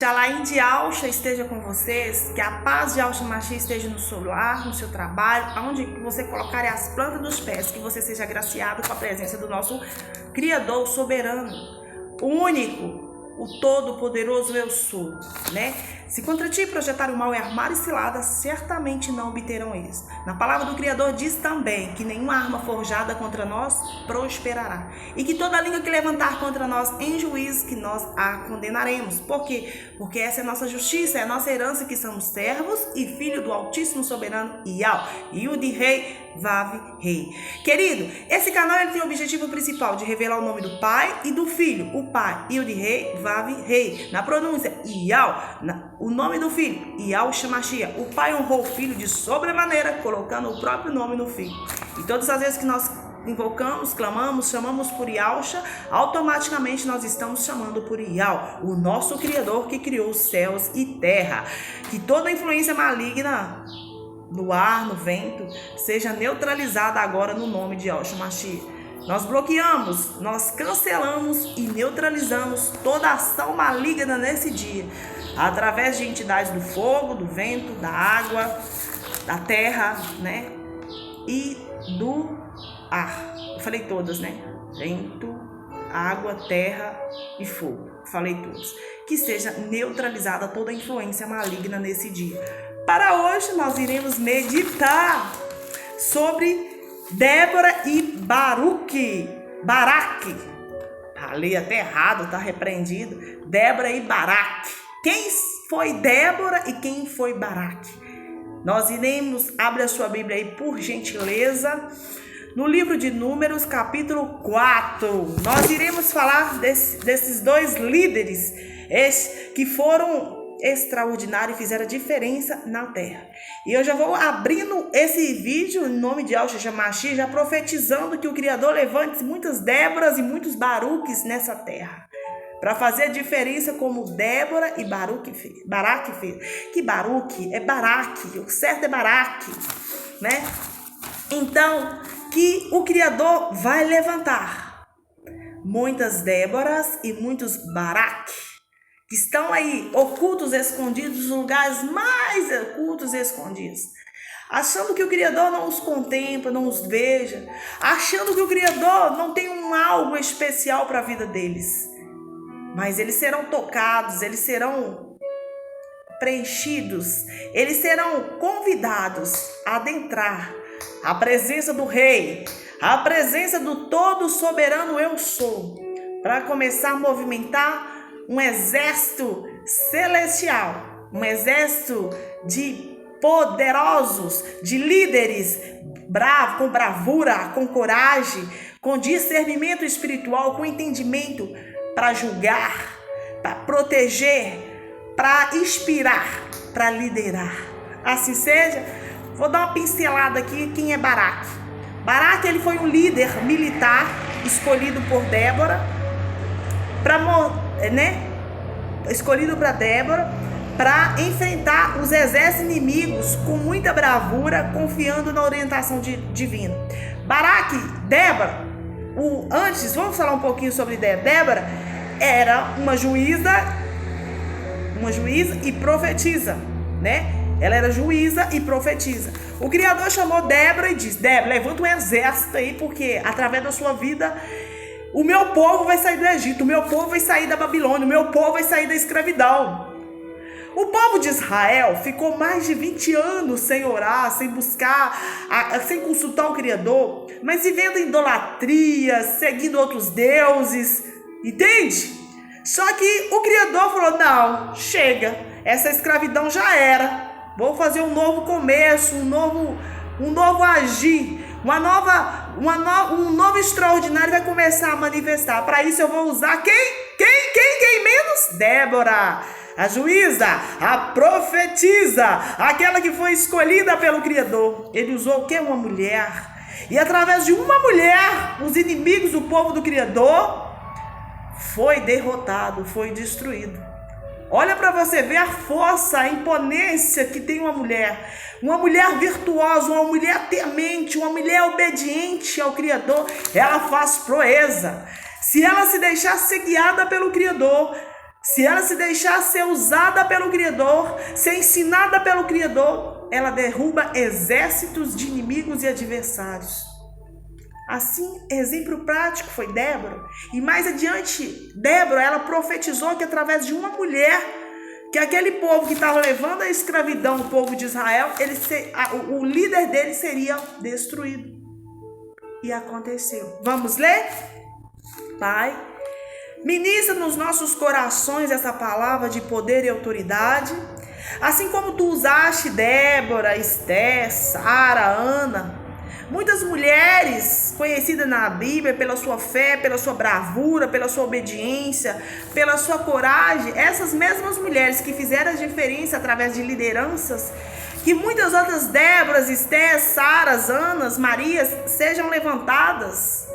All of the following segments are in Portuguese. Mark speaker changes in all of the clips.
Speaker 1: Shalaim de Alcha esteja com vocês, que a paz de Alcha Machia esteja no seu lar, no seu trabalho, aonde você colocar as plantas dos pés, que você seja agraciado com a presença do nosso Criador soberano, o único, o todo-poderoso eu sou, né? Se contra ti projetar o mal e armar cilada, certamente não obterão isso. Na palavra do Criador diz também que nenhuma arma forjada contra nós prosperará. E que toda língua que levantar contra nós em juízo, que nós a condenaremos. Por quê? Porque essa é a nossa justiça, é a nossa herança, que somos servos e filho do Altíssimo Soberano Iau. Yud Rei, Vav Rei. Querido, esse canal ele tem o objetivo principal de revelar o nome do Pai e do Filho. O Pai, Yud Rei, Vav Rei. Na pronúncia, Iau. O nome do filho, Yahshua Mashiach. O pai honrou o filho de sobremaneira, colocando o próprio nome no filho. E todas as vezes que nós invocamos, clamamos, chamamos por Yahshua, automaticamente nós estamos chamando por Yah, o nosso Criador que criou os céus e terra. Que toda influência maligna no ar, no vento, seja neutralizada agora no nome de Yahshua Mashiach. Nós bloqueamos, nós cancelamos e neutralizamos toda ação maligna nesse dia, através de entidades do fogo, do vento, da água, da terra, né? E do ar. Eu falei todas, né? Vento, água, terra e fogo. Falei todas. Que seja neutralizada toda a influência maligna nesse dia. Para hoje nós iremos meditar sobre Débora e Baruque. Falei até errado, tá repreendido. Débora e Baraque. Quem foi Débora e quem foi Baraque? Nós iremos, abre a sua Bíblia aí por gentileza, no livro de Números, capítulo 4. Nós iremos falar desses dois líderes que foram extraordinários e fizeram diferença na terra. E eu já vou abrindo esse vídeo em nome de Yahshua Mashiach, já profetizando que o Criador levante muitas Déboras e muitos Baruques nessa terra, para fazer a diferença como Débora e Baraque fez. Que Baruque é Baraque, o certo é Baraque, né? Então, que o Criador vai levantar muitas Déboras e muitos Baraque, que estão aí ocultos, escondidos, nos lugares mais ocultos e escondidos, achando que o Criador não os contempla, não os veja, achando que o Criador não tem algo especial para a vida deles. Mas eles serão tocados, eles serão preenchidos, eles serão convidados a adentrar a presença do Rei, a presença do todo soberano eu sou, para começar a movimentar um exército celestial, um exército de poderosos, de líderes bravos, com bravura, com coragem, com discernimento espiritual, com entendimento, para julgar, para proteger, para inspirar, para liderar. Assim seja. Vou dar uma pincelada aqui. Quem é Baraque? Baraque, ele foi um líder militar escolhido por Débora, escolhido para Débora, para enfrentar os exércitos inimigos com muita bravura, confiando na orientação divina. Baraque, Débora, antes, vamos falar um pouquinho sobre Débora. Débora era uma juíza e profetisa, né? Ela era juíza e profetisa. O Criador chamou Débora e disse: Débora, levanta um exército aí, porque através da sua vida o meu povo vai sair do Egito, o meu povo vai sair da Babilônia, o meu povo vai sair da escravidão. O povo de Israel ficou mais de 20 anos sem orar, sem buscar, sem consultar o Criador, mas vivendo idolatria, seguindo outros deuses, entende? Só que o Criador falou: não, chega, essa escravidão já era, vou fazer um novo começo, um novo agir, um novo extraordinário vai começar a manifestar. Para isso eu vou usar quem menos? Débora, a juíza, a profetisa, aquela que foi escolhida pelo Criador. Ele usou o quê? Uma mulher. E através de uma mulher, os inimigos do povo do Criador foi derrotado, foi destruído. Olha para você ver a força, a imponência que tem uma mulher virtuosa, uma mulher temente, uma mulher obediente ao Criador. Ela faz proeza. Se ela se deixar ser guiada pelo Criador, Se ela se deixar ser usada pelo Criador, ser ensinada pelo Criador, ela derruba exércitos de inimigos e adversários. Assim, exemplo prático foi Débora. E mais adiante, Débora, ela profetizou que através de uma mulher, que aquele povo que estava levando a escravidão, o povo de Israel, o líder dele seria destruído. E aconteceu. Vamos ler? Pai, ministra nos nossos corações essa palavra de poder e autoridade, assim como tu usaste Débora, Esté, Sara, Ana, muitas mulheres conhecidas na Bíblia pela sua fé, pela sua bravura, pela sua obediência, pela sua coragem. Essas mesmas mulheres que fizeram a diferença através de lideranças, que muitas outras Déboras, Esté, Saras, Anas, Marias sejam levantadas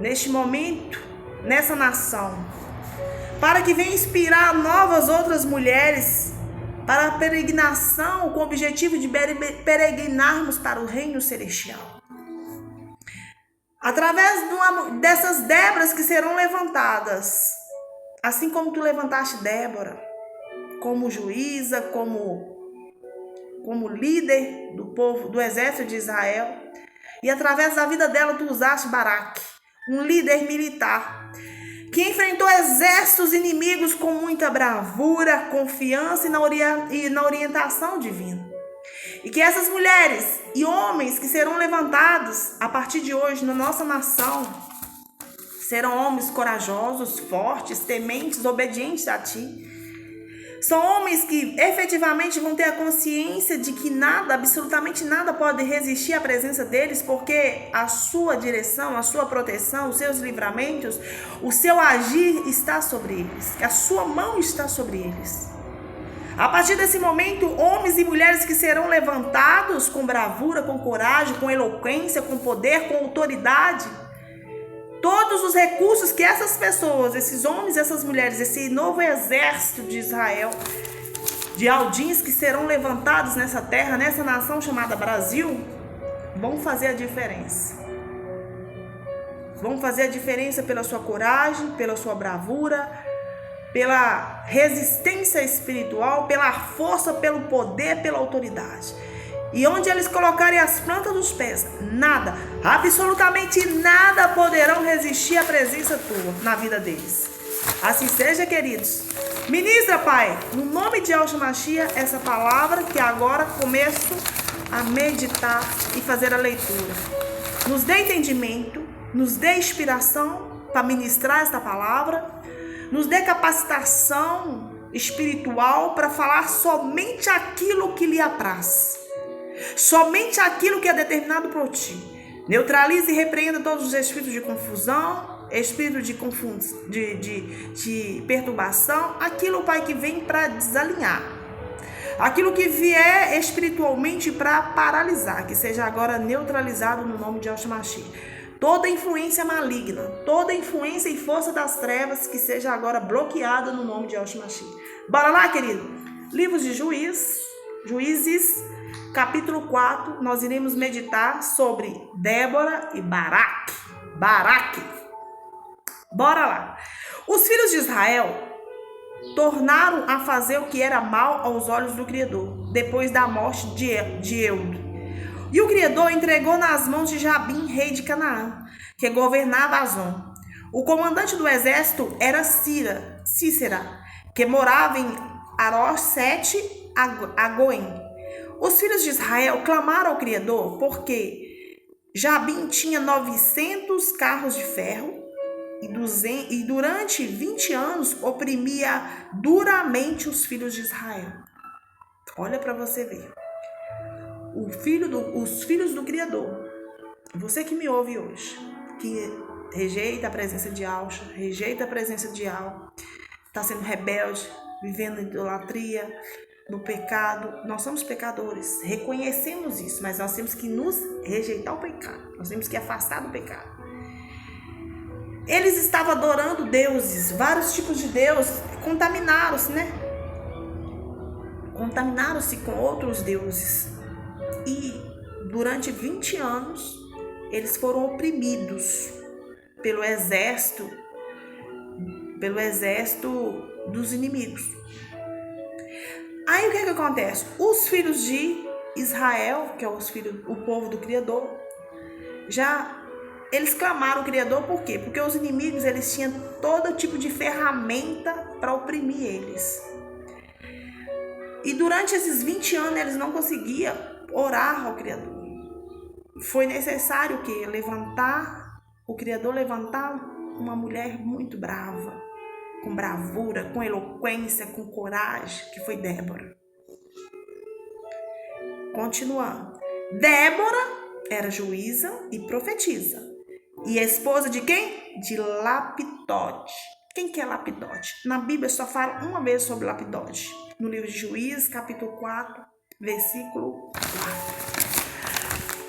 Speaker 1: neste momento, nessa nação, para que venha inspirar novas outras mulheres para a peregrinação, com o objetivo de peregrinarmos para o reino celestial. Através dessas Déboras que serão levantadas, assim como tu levantaste Débora, como juíza, como líder do povo, do exército de Israel, e através da vida dela tu usaste Baraque, um líder militar, que enfrentou exércitos inimigos com muita bravura, confiança e na orientação divina. E que essas mulheres e homens que serão levantados a partir de hoje na nossa nação serão homens corajosos, fortes, tementes, obedientes a ti. São homens que efetivamente vão ter a consciência de que nada, absolutamente nada pode resistir à presença deles, porque a sua direção, a sua proteção, os seus livramentos, o seu agir está sobre eles, a sua mão está sobre eles. A partir desse momento, homens e mulheres que serão levantados com bravura, com coragem, com eloquência, com poder, com autoridade, todos os recursos que essas pessoas, esses homens e essas mulheres, esse novo exército de Israel, de Aldins que serão levantados nessa terra, nessa nação chamada Brasil, vão fazer a diferença. Vão fazer a diferença pela sua coragem, pela sua bravura, pela resistência espiritual, pela força, pelo poder, pela autoridade. E onde eles colocarem as plantas dos pés, nada, absolutamente nada poderão resistir à presença tua na vida deles. Assim seja, queridos. Ministra, Pai, no nome de Yahshua Mashiach, essa palavra que agora começo a meditar e fazer a leitura. Nos dê entendimento, nos dê inspiração para ministrar esta palavra, nos dê capacitação espiritual para falar somente aquilo que lhe apraz. Somente aquilo que é determinado por ti. Neutralize e repreenda todos os espíritos de confusão, espírito de perturbação, aquilo, Pai, que vem para desalinhar. Aquilo que vier espiritualmente para paralisar, que seja agora neutralizado no nome de Yahshua Mashiach. Toda influência maligna, toda influência e força das trevas, que seja agora bloqueada no nome de Yahshua Mashiach. Bora lá, querido? Livros de Juízes, capítulo 4, nós iremos meditar sobre Débora e Baraque. Bora lá. Os filhos de Israel tornaram a fazer o que era mal aos olhos do Criador, depois da morte de Eude. E o Criador entregou nas mãos de Jabim, rei de Canaã, que governava Azon. O comandante do exército era Cícera, que morava em Arosh-sete Agoim. Os filhos de Israel clamaram ao Criador porque Jabim tinha 900 carros de ferro e durante 20 anos oprimia duramente os filhos de Israel. Olha para você ver. Os filhos do Criador, você que me ouve hoje, que rejeita a presença de Yahshua, rejeita a presença de Yahweh, está sendo rebelde, vivendo idolatria, no pecado. Nós somos pecadores, reconhecemos isso, mas nós temos que nos rejeitar o pecado, nós temos que afastar do pecado. Eles estavam adorando deuses, vários tipos de deuses, contaminaram-se, né? Contaminaram-se com outros deuses. E durante 20 anos, eles foram oprimidos pelo exército dos inimigos. Aí o que acontece? Os filhos de Israel, que é o povo do Criador, eles clamaram o Criador por quê? Porque os inimigos eles tinham todo tipo de ferramenta para oprimir eles. E durante esses 20 anos eles não conseguiam orar ao Criador. Foi necessário o Criador levantar uma mulher muito brava, com bravura, com eloquência, com coragem, que foi Débora. Continuando. Débora era juíza e profetisa. E a esposa de quem? De Lapidote. Quem que é Lapidote? Na Bíblia só fala uma vez sobre Lapidote. No livro de Juízes, capítulo 4, versículo 4.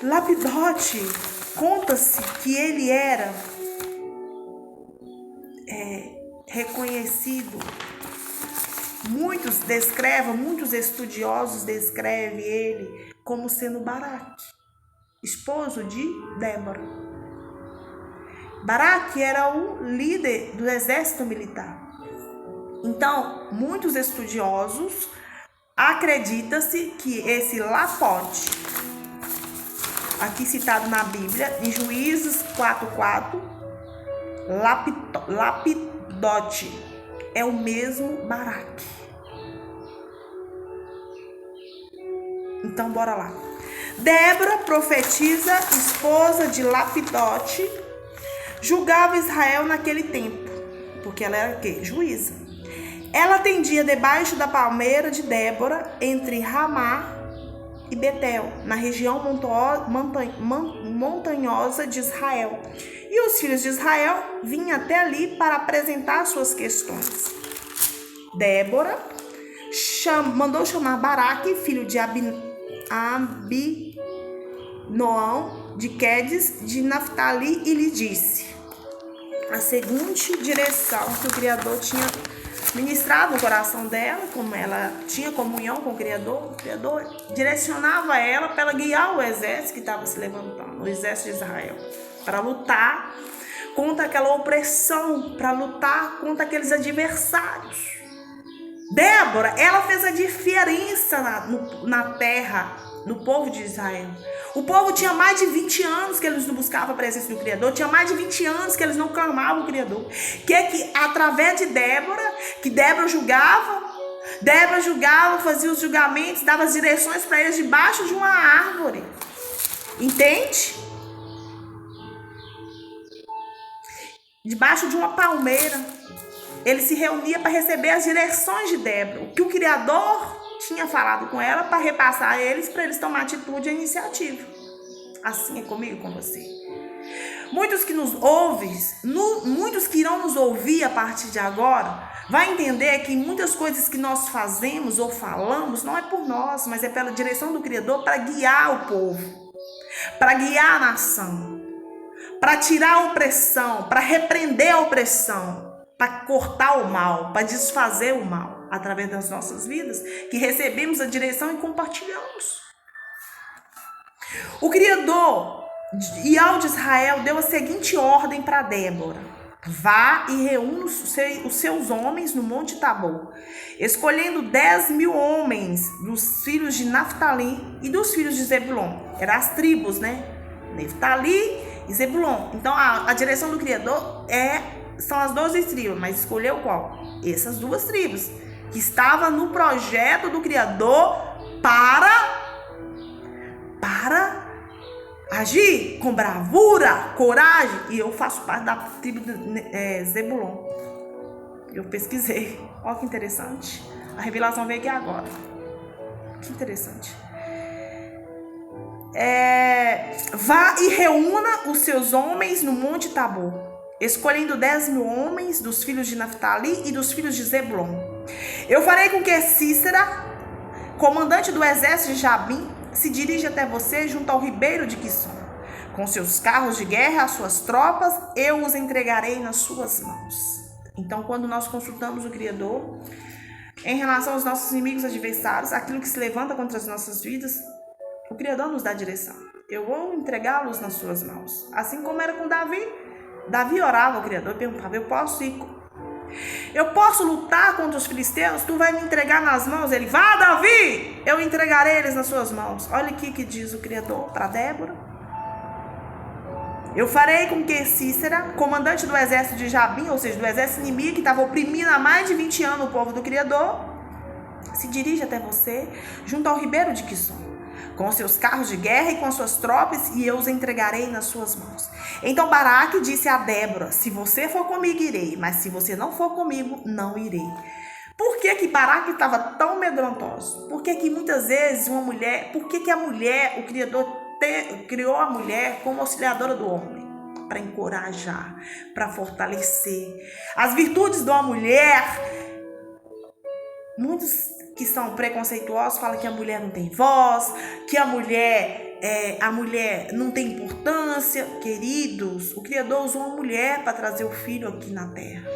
Speaker 1: Lapidote, conta-se que ele era reconhecido. Muitos estudiosos descrevem ele como sendo Baraque, esposo de Débora. Baraque era o líder do exército militar. Então, muitos estudiosos acredita-se que esse Lapidote, aqui citado na Bíblia, em Juízes 4:4, Lapidote é o mesmo Baraque. Então, bora lá. Débora, profetisa, esposa de Lapidote, julgava Israel naquele tempo, porque ela era o quê? Juíza. Ela atendia debaixo da palmeira de Débora, entre Ramá e Betel, na região montanhosa de Israel. E os filhos de Israel vinham até ali para apresentar suas questões. Débora mandou chamar Baraque, filho de Abinoão, de Quedes, de Naftali, e lhe disse a seguinte direção que o Criador tinha ministrado no coração dela, como ela tinha comunhão com o Criador direcionava ela para ela guiar o exército que estava se levantando, o exército de Israel, para lutar contra aquela opressão, para lutar contra aqueles adversários. Débora, ela fez a diferença na terra, no povo de Israel. O povo tinha mais de 20 anos que eles não buscavam a presença do Criador, tinha mais de 20 anos que eles não clamavam o Criador. Que através de Débora, que Débora julgava, fazia os julgamentos, dava as direções para eles debaixo de uma árvore. Entende? Debaixo de uma palmeira. Ele se reunia para receber as direções de Débora, o que o Criador tinha falado com ela, para repassar a eles, para eles tomar atitude e iniciativa. Assim é comigo e com você. Muitos que nos ouvem, muitos que irão nos ouvir a partir de agora, vai entender que muitas coisas que nós fazemos ou falamos não é por nós, mas é pela direção do Criador, para guiar o povo, para guiar a nação, para tirar a opressão, para repreender a opressão, para cortar o mal, para desfazer o mal, através das nossas vidas, que recebemos a direção e compartilhamos. O Criador de Israel deu a seguinte ordem para Débora: vá e reúna os seus homens no Monte Tabor, escolhendo 10.000 homens dos filhos de Naftali e dos filhos de Zebulon. Eram as tribos, né? Naftali e Zebulon. Então a direção do Criador são as 12 tribos, mas escolheu qual? Essas duas tribos, que estavam no projeto do Criador para agir com bravura, coragem. E eu faço parte da tribo de Zebulon. Eu pesquisei. Olha que interessante. A revelação veio aqui agora. Que interessante. Vá e reúna os seus homens no Monte Tabor, escolhendo 10.000 homens dos filhos de Naftali e dos filhos de Zebulon. Eu farei com que Cícera, comandante do exército de Jabim, se dirija até você junto ao ribeiro de Quisson. Com seus carros de guerra, as suas tropas, eu os entregarei nas suas mãos. Então, quando nós consultamos o Criador em relação aos nossos inimigos adversários, aquilo que se levanta contra as nossas vidas, o Criador nos dá direção. Eu vou entregá-los nas suas mãos. Assim como era com Davi. Davi orava ao Criador e perguntava: eu posso ir Eu posso lutar contra os filisteus? Tu vai me entregar nas mãos? Ele, vá, Davi, eu entregarei eles nas suas mãos. Olha aqui que diz o Criador para Débora. Eu farei com que Cícera, comandante do exército de Jabim, ou seja, do exército inimigo que estava oprimindo há mais de 20 anos o povo do Criador, se dirija até você, junto ao ribeiro de Quisson, com seus carros de guerra e com suas tropas, e eu os entregarei nas suas mãos. Então Baraque disse a Débora, se você for comigo, irei, mas se você não for comigo, não irei. Por que que Baraque estava tão amedrontoso? Por que que muitas vezes uma mulher, por que que a mulher, o Criador criou a mulher como auxiliadora do homem? Para encorajar, para fortalecer. As virtudes de uma mulher, muitos que são preconceituosos falam que a mulher não tem voz, que a mulher não tem importância. Queridos, o Criador usou uma mulher para trazer o filho aqui na terra.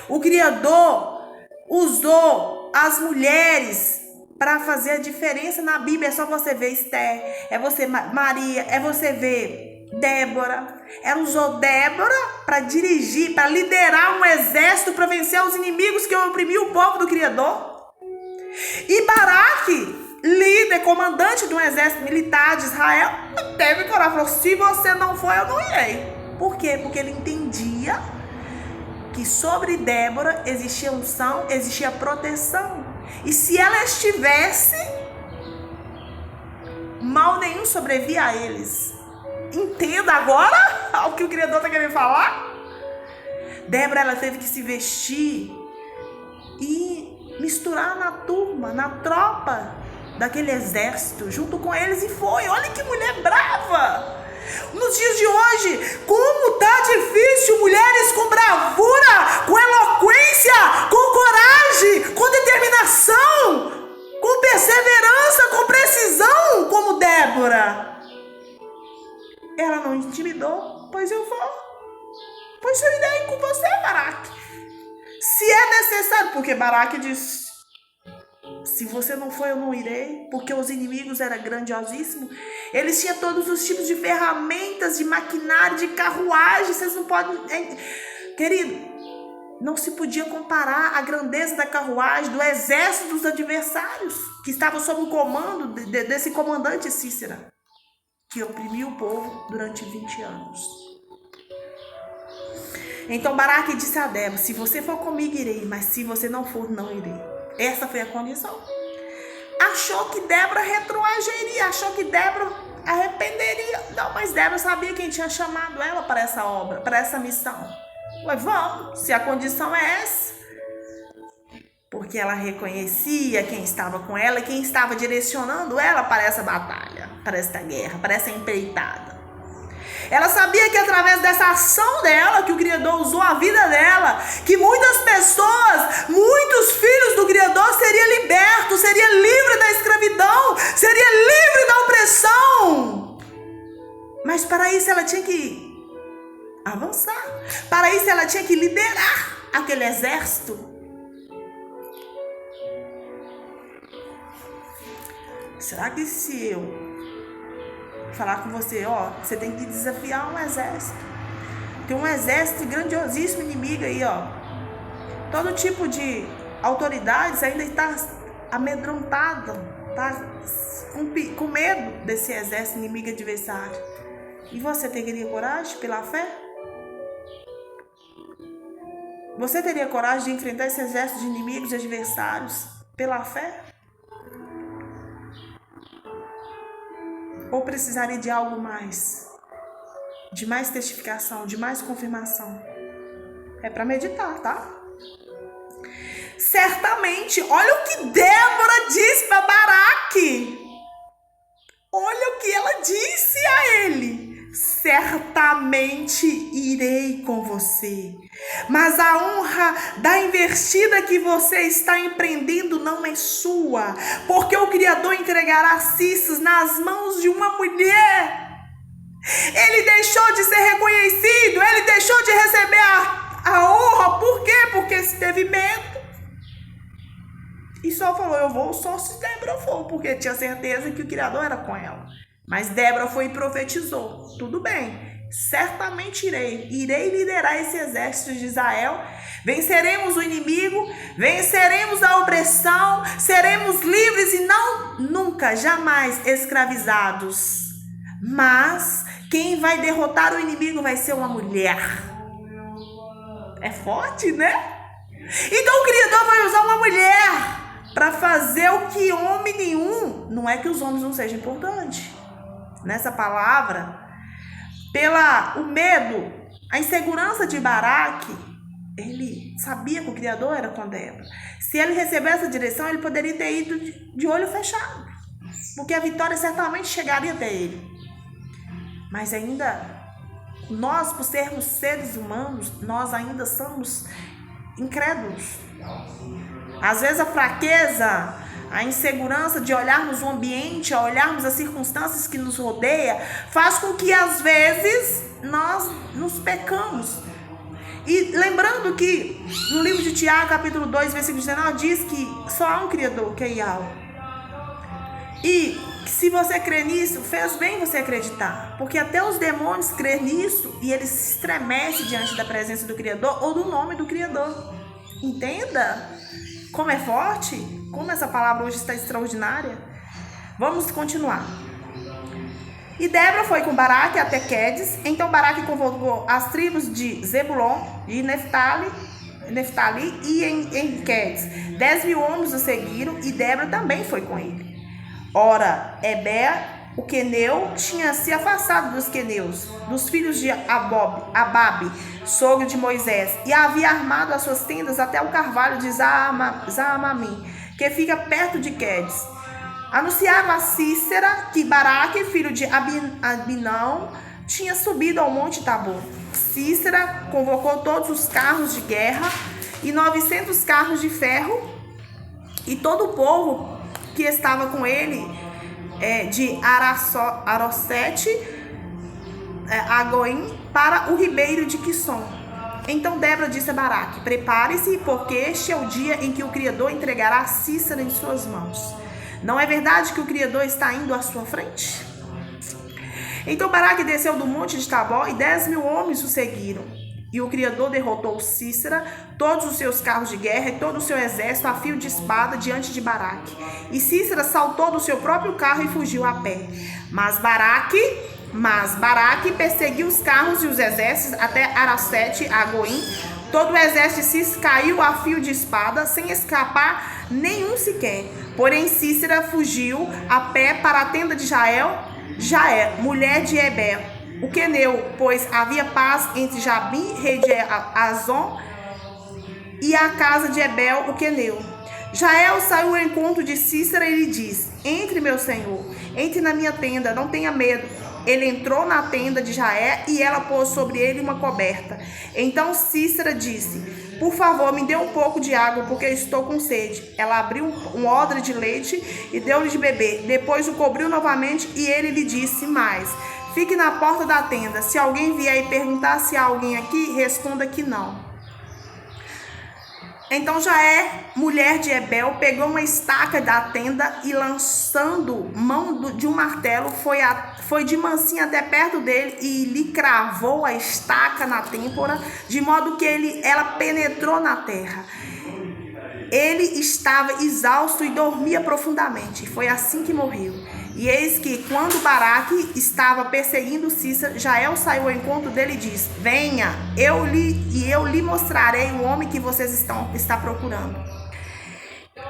Speaker 1: O Criador usou as mulheres para fazer a diferença na Bíblia. É só você ver Esther, é você Maria, é você ver Débora. Ela usou Débora para dirigir, para liderar um exército para vencer os inimigos que oprimiam o povo do Criador. E Baraque, líder, comandante de um exército militar de Israel, teve que orar, falou, se você não for, eu não irei. Por quê? Porque ele entendia que sobre Débora existia unção, existia proteção. E se ela estivesse, mal nenhum sobrevia a eles. Entenda agora o que o Criador está querendo falar? Débora, ela teve que se vestir e misturar na turma, na tropa daquele exército, junto com eles, e foi. Olha que mulher brava! Nos dias de hoje, como tá difícil mulheres com bravura, com eloquência, com coragem, com determinação, com perseverança, com precisão, como Débora. Ela não intimidou, pois eu vou. Pois eu irei com você, Baraque. Se é necessário, porque Baraque disse, se você não for, eu não irei, porque os inimigos eram grandiosíssimos. Eles tinham todos os tipos de ferramentas, de maquinário, de carruagem. Vocês não podem... Querido, não se podia comparar a grandeza da carruagem, do exército dos adversários, que estavam sob o comando desse comandante Cícera, que oprimiu o povo durante 20 anos. Então Baraque disse a Débora, se você for comigo, irei, mas se você não for, não irei. Essa foi a condição. Achou que Débora retroagiria, achou que Débora arrependeria. Não, mas Débora sabia quem tinha chamado ela para essa obra, para essa missão. Mas vamos, se a condição é essa. Porque ela reconhecia quem estava com ela e quem estava direcionando ela para essa batalha, para esta guerra, para essa empreitada. Ela sabia que através dessa ação dela, que o Criador usou a vida dela, que muitas pessoas, muitos filhos do Criador seriam libertos, seria livre da escravidão, seria livre da opressão. Mas para isso ela tinha que avançar. Para isso ela tinha que liderar aquele exército. Será que se eu falar com você, você tem que desafiar um exército. Tem um exército grandiosíssimo inimigo aí, Todo tipo de autoridades ainda está amedrontada, está com medo desse exército inimigo adversário. E você teria coragem pela fé? Você teria coragem de enfrentar esse exército de inimigos e adversários pela fé? Ou precisaria de algo mais? De mais testificação, de mais confirmação? É para meditar, tá? Certamente, olha o que Débora disse para Baraque. Olha o que ela disse a ele. Certamente irei com você, mas a honra da investida que você está empreendendo não é sua, porque o Criador entregará Cícera nas mãos de uma mulher. Ele deixou de ser reconhecido, ele deixou de receber a honra. Por quê? Porque teve medo. E só falou, eu vou só se Débora for, porque tinha certeza que o Criador era com ela. Mas Débora foi e profetizou. Tudo bem. certamente irei liderar esse exército de Israel, venceremos o inimigo, venceremos a opressão, seremos livres e nunca, jamais escravizados. Mas quem vai derrotar o inimigo vai ser uma mulher. É forte, né? Então o Criador vai usar uma mulher para fazer o que homem nenhum. Não é que os homens não sejam importantes. Nessa palavra, o medo, a insegurança de Baraque, ele sabia que o Criador era com Débora. Se ele recebesse essa direção, ele poderia ter ido de olho fechado, porque a vitória certamente chegaria até ele. Mas ainda, nós, por sermos seres humanos, nós ainda somos incrédulos. Às vezes a fraqueza, a insegurança de olharmos o ambiente, olharmos as circunstâncias que nos rodeia, faz com que às vezes nós nos pecamos. E lembrando que no livro de Tiago, capítulo 2, versículo 19, diz que só há um Criador, que é Yahweh. E se você crê nisso, fez bem você acreditar. Porque até os demônios crêem nisso e eles se estremecem diante da presença do Criador ou do nome do Criador. Entenda como é forte, como essa palavra hoje está extraordinária. Vamos continuar. E Débora foi com Baraque até Quedes. Então Baraque convocou as tribos de Zebulon e Neftali e em Quedes 10.000 homens o seguiram, e Débora também foi com ele. Ora, Eber, o queneu, tinha se afastado dos queneus, dos filhos de Ababe, sogro de Moisés, e havia armado as suas tendas até o carvalho de Zaamamim, que fica perto de Quedes. Anunciava a Cícera que Baraque, filho de Abinão, tinha subido ao monte Tabor. Cícera convocou todos os carros de guerra e 900 carros de ferro, e todo o povo que estava com ele, de Arosete a Goim, para o ribeiro de Quisson. Então Débora disse a Baraque: prepare-se, porque este é o dia em que o Criador entregará Cícera em suas mãos. Não é verdade que o Criador está indo à sua frente? Então Baraque desceu do monte de Tabor, e 10.000 homens o seguiram. E o Criador derrotou Cícera, todos os seus carros de guerra e todo o seu exército a fio de espada diante de Baraque. E Cícera saltou do seu próprio carro e fugiu a pé. Mas Baraque perseguiu os carros e os exércitos até Arosete a Goim. Todo o exército de Cícera caiu a fio de espada, sem escapar nenhum sequer. Porém Cícera fugiu a pé para a tenda de Jael, mulher de Eber, o queneu, pois havia paz entre Jabim, rei de Azon, e a casa de Ebel, o queneu. Jael saiu ao encontro de Cícera e lhe disse: entre, meu senhor, entre na minha tenda, não tenha medo. Ele entrou na tenda de Jael e ela pôs sobre ele uma coberta. Então Cícera disse: por favor, me dê um pouco de água, porque eu estou com sede. Ela abriu um odre de leite e deu-lhe de beber. Depois o cobriu novamente e ele lhe disse mais: fique na porta da tenda. Se alguém vier e perguntar se há alguém aqui, responda que não. Então Jael, mulher de Ebel, pegou uma estaca da tenda e, lançando mão de um martelo, foi de mansinho até perto dele e lhe cravou a estaca na têmpora, de modo que ela penetrou na terra. Ele estava exausto e dormia profundamente. Foi assim que morreu. E eis que, quando Baraque estava perseguindo Cícera, Jael saiu ao encontro dele e disse: venha, eu lhe mostrarei o homem que vocês está procurando.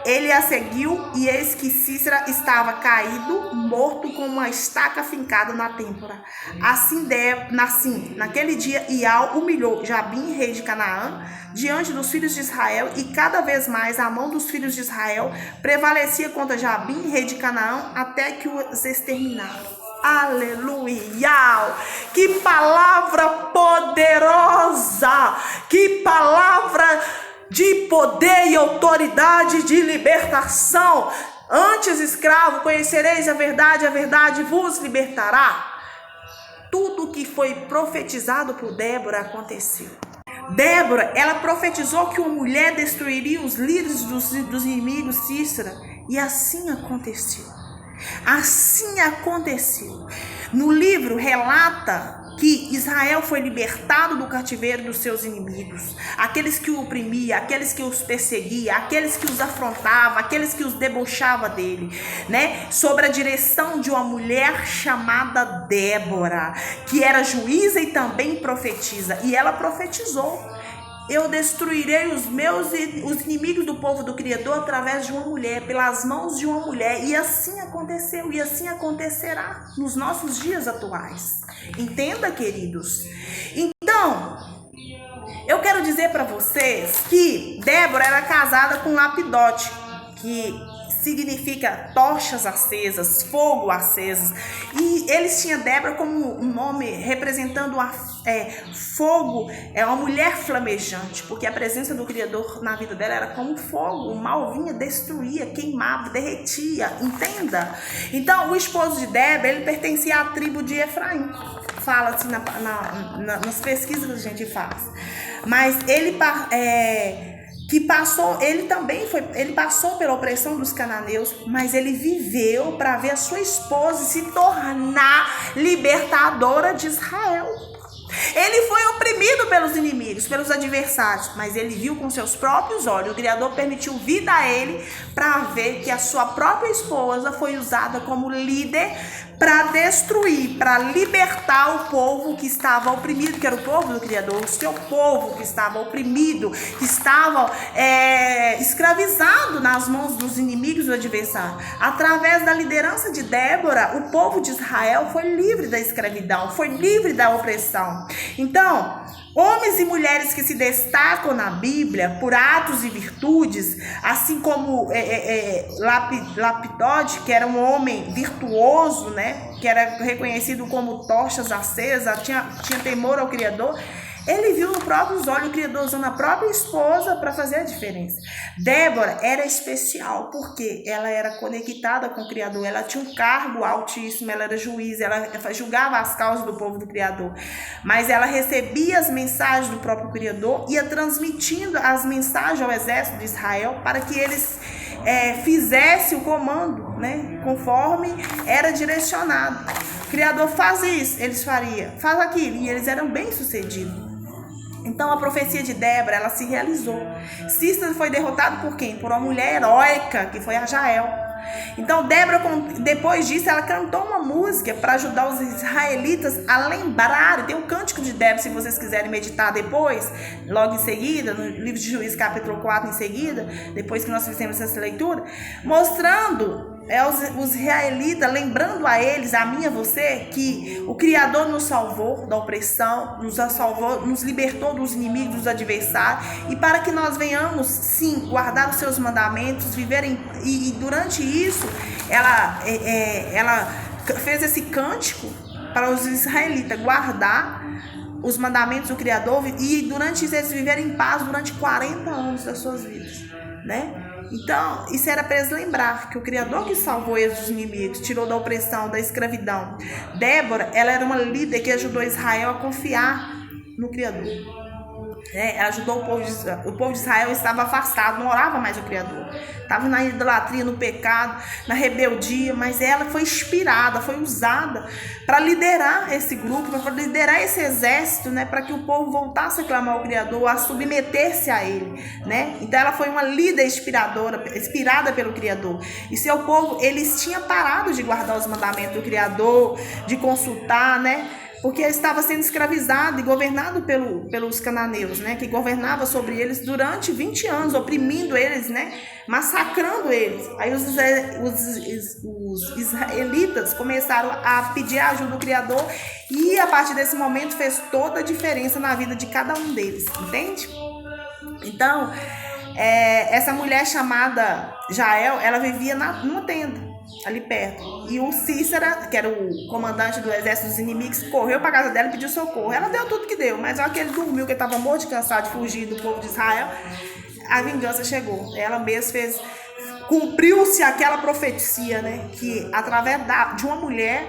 Speaker 1: Ele a seguiu, e eis que Cícera estava caído, morto, com uma estaca fincada na têmpora. Assim, naquele dia, Ial humilhou Jabim, rei de Canaã, diante dos filhos de Israel, e cada vez mais a mão dos filhos de Israel prevalecia contra Jabim, rei de Canaã, até que os exterminaram. Aleluia! Que palavra poderosa! Que palavra de poder e autoridade, de libertação. Antes, escravo, conhecereis a verdade vos libertará. Tudo que foi profetizado por Débora aconteceu. Débora, ela profetizou que uma mulher destruiria os líderes dos inimigos Cícera, e assim aconteceu. Assim aconteceu. No livro relata que Israel foi libertado do cativeiro dos seus inimigos, aqueles que o oprimiam, aqueles que os perseguiam, aqueles que os afrontavam, aqueles que os debochavam dele, né? Sobre a direção de uma mulher chamada Débora, que era juíza e também profetiza, e ela profetizou: eu destruirei os inimigos do povo do Criador através de uma mulher, pelas mãos de uma mulher. E assim aconteceu, e assim acontecerá nos nossos dias atuais. Entenda, queridos? Então, eu quero dizer para vocês que Débora era casada com Lapidote, que significa tochas acesas, fogo acesas. E eles tinham Débora como um nome representando fogo, uma mulher flamejante, porque a presença do Criador na vida dela era como fogo. O mal vinha, destruía, queimava, derretia, entenda? Então, o esposo de Débora, ele pertencia à tribo de Efraim. Fala assim nas pesquisas que a gente faz. Mas ele ele passou pela opressão dos cananeus, mas ele viveu para ver a sua esposa se tornar libertadora de Israel. Ele foi oprimido pelos inimigos, pelos adversários, mas ele viu com seus próprios olhos. O Criador permitiu vida a ele para ver que a sua própria esposa foi usada como líder para destruir, para libertar o povo que estava oprimido, que era o povo do Criador, o seu povo que estava oprimido, que estava escravizado nas mãos dos inimigos do adversário. Através da liderança de Débora, o povo de Israel foi livre da escravidão, foi livre da opressão. Então, homens e mulheres que se destacam na Bíblia por atos e virtudes, assim como Lapidote, que era um homem virtuoso, né, que era reconhecido como tochas acesas, tinha temor ao Criador. Ele viu nos próprios olhos o Criador usando a própria esposa para fazer a diferença. Débora era especial porque ela era conectada com o Criador, ela tinha um cargo altíssimo, ela era juiz, ela julgava as causas do povo do Criador, mas ela recebia as mensagens do próprio Criador, ia transmitindo as mensagens ao exército de Israel para que eles fizessem o comando, né, conforme era direcionado. O Criador faz isso, eles fariam, faz aquilo, e eles eram bem-sucedidos. Então a profecia de Débora, ela se realizou. Cícera foi derrotado por quem? Por uma mulher heróica, que foi a Jael. Então Débora, depois disso, ela cantou uma música para ajudar os israelitas a lembrarem. Tem um cântico de Débora, se vocês quiserem meditar depois, logo em seguida, no livro de Juízes capítulo 4 em seguida, depois que nós fizemos essa leitura, mostrando os israelitas, lembrando a eles, a mim e a você, que o Criador nos salvou da opressão, nos libertou dos inimigos, dos adversários, e para que nós venhamos, sim, guardar os seus mandamentos, viverem, e durante isso, ela fez esse cântico para os israelitas guardar os mandamentos do Criador, e durante isso eles viveram em paz durante 40 anos das suas vidas, né? Então, isso era para eles lembrar que o Criador que salvou eles dos inimigos, tirou da opressão, da escravidão. Débora, ela era uma líder que ajudou Israel a confiar no Criador. Ajudou o povo de Israel, estava afastado, não orava mais o Criador, estava na idolatria, no pecado, na rebeldia, mas ela foi inspirada, foi usada para liderar esse grupo, para liderar esse exército, né, para que o povo voltasse a clamar ao Criador, a submeter-se a ele, né? Então ela foi uma líder inspirada pelo Criador, e seu povo, eles tinham parado de guardar os mandamentos do Criador, de consultar, né? Porque estava sendo escravizado e governado pelos cananeus, né? Que governava sobre eles durante 20 anos, oprimindo eles, né? Massacrando eles. Aí os israelitas começaram a pedir a ajuda do Criador, e a partir desse momento fez toda a diferença na vida de cada um deles, entende? Então, essa mulher chamada Jael, ela vivia numa tenda ali perto, e o Cícera, que era o comandante do exército dos inimigos, correu para casa dela e pediu socorro. Ela deu tudo que deu, mas só que ele dormiu, que ele estava morto de cansado de fugir do povo de Israel. A vingança chegou, ela mesma cumpriu-se aquela profecia, né, que através de uma mulher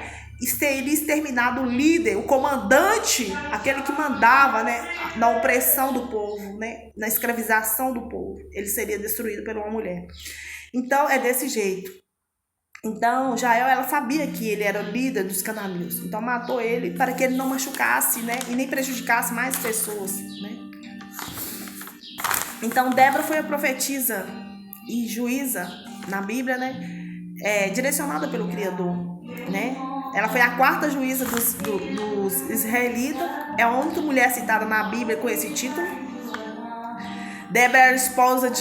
Speaker 1: seria exterminado o líder, o comandante, aquele que mandava, né, na opressão do povo, né, na escravização do povo. Ele seria destruído por uma mulher. Então é desse jeito. Então, Jael, ela sabia que ele era o líder dos cananeus. Então, matou ele para que ele não machucasse, né? E nem prejudicasse mais pessoas, né? Então, Débora foi a profetisa e juíza na Bíblia, né? Direcionada pelo Criador, né? Ela foi a quarta juíza dos israelitas. É a única mulher citada na Bíblia com esse título. Débora era esposa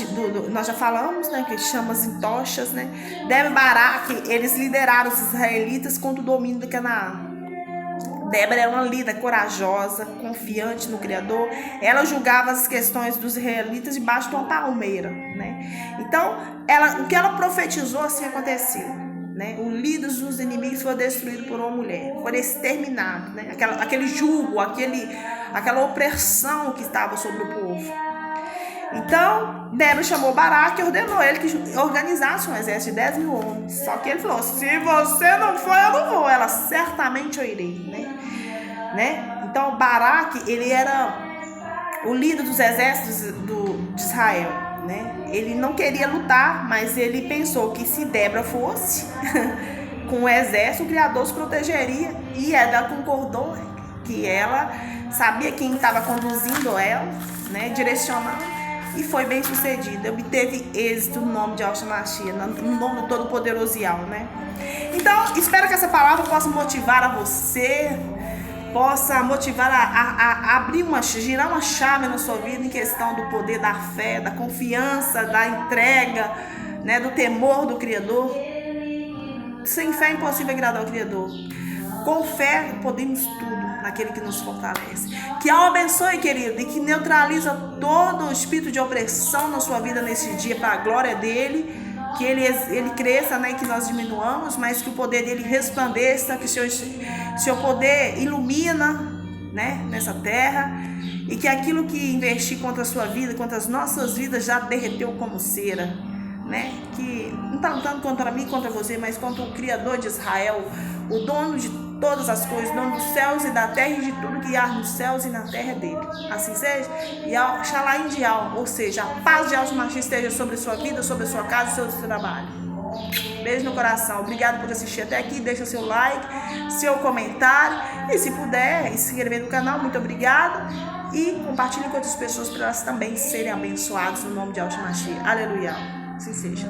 Speaker 1: nós já falamos, né, que chama as Intochas, né? Débora e Baraque, eles lideraram os israelitas contra o domínio de Canaã. Débora era uma líder corajosa, confiante no Criador. Ela julgava as questões dos israelitas debaixo de uma palmeira, né? Então, o que ela profetizou assim aconteceu, né? O líder dos inimigos foi destruído por uma mulher, foi exterminado, né? Aquele jugo, aquela opressão que estava sobre o povo. Então, Débora chamou Baraque e ordenou ele que organizasse um exército de 10 mil homens. Só que ele falou, se você não for, eu não vou. Ela, certamente eu irei, né? Então, Baraque, ele era o líder dos exércitos de Israel, né? Ele não queria lutar, mas ele pensou que se Débora fosse com o exército, o Criador se protegeria. E ela concordou que ela sabia quem estava conduzindo ela, né? Direcionando. E foi bem sucedido, obteve êxito no nome de Yahshua Mashiach, no nome do Todo-Poderoso Yahweh, né? Então, espero que essa palavra possa motivar a você, possa motivar a abrir girar uma chave na sua vida em questão do poder da fé, da confiança, da entrega, né, do temor do Criador. Sem fé é impossível agradar ao Criador. Com fé podemos tudo naquele que nos fortalece. Que a abençoe, querido, e que neutraliza todo o espírito de opressão na sua vida nesse dia para a glória dele. Que ele cresça, né, que nós diminuamos, mas que o poder dele resplandeça, que o seu poder ilumina, né, nessa terra. E que aquilo que investir contra a sua vida, contra as nossas vidas, já derreteu como cera, né? Que não está lutando contra mim, contra você, mas contra o Criador de Israel, o dono de todas as coisas, o dono dos céus e da terra e de tudo que há nos céus e na terra é dele. Assim seja. E Shalá Indial, ou seja, a paz de Yahshua Mashiach esteja sobre a sua vida, sobre a sua casa e sobre o seu trabalho. Beijo no coração. Obrigado por assistir até aqui. Deixa seu like, seu comentário e se puder, se inscrever no canal. Muito obrigado. E compartilhe com outras pessoas para elas também serem abençoadas no nome de Yahshua Mashiach. Aleluia. Assim seja.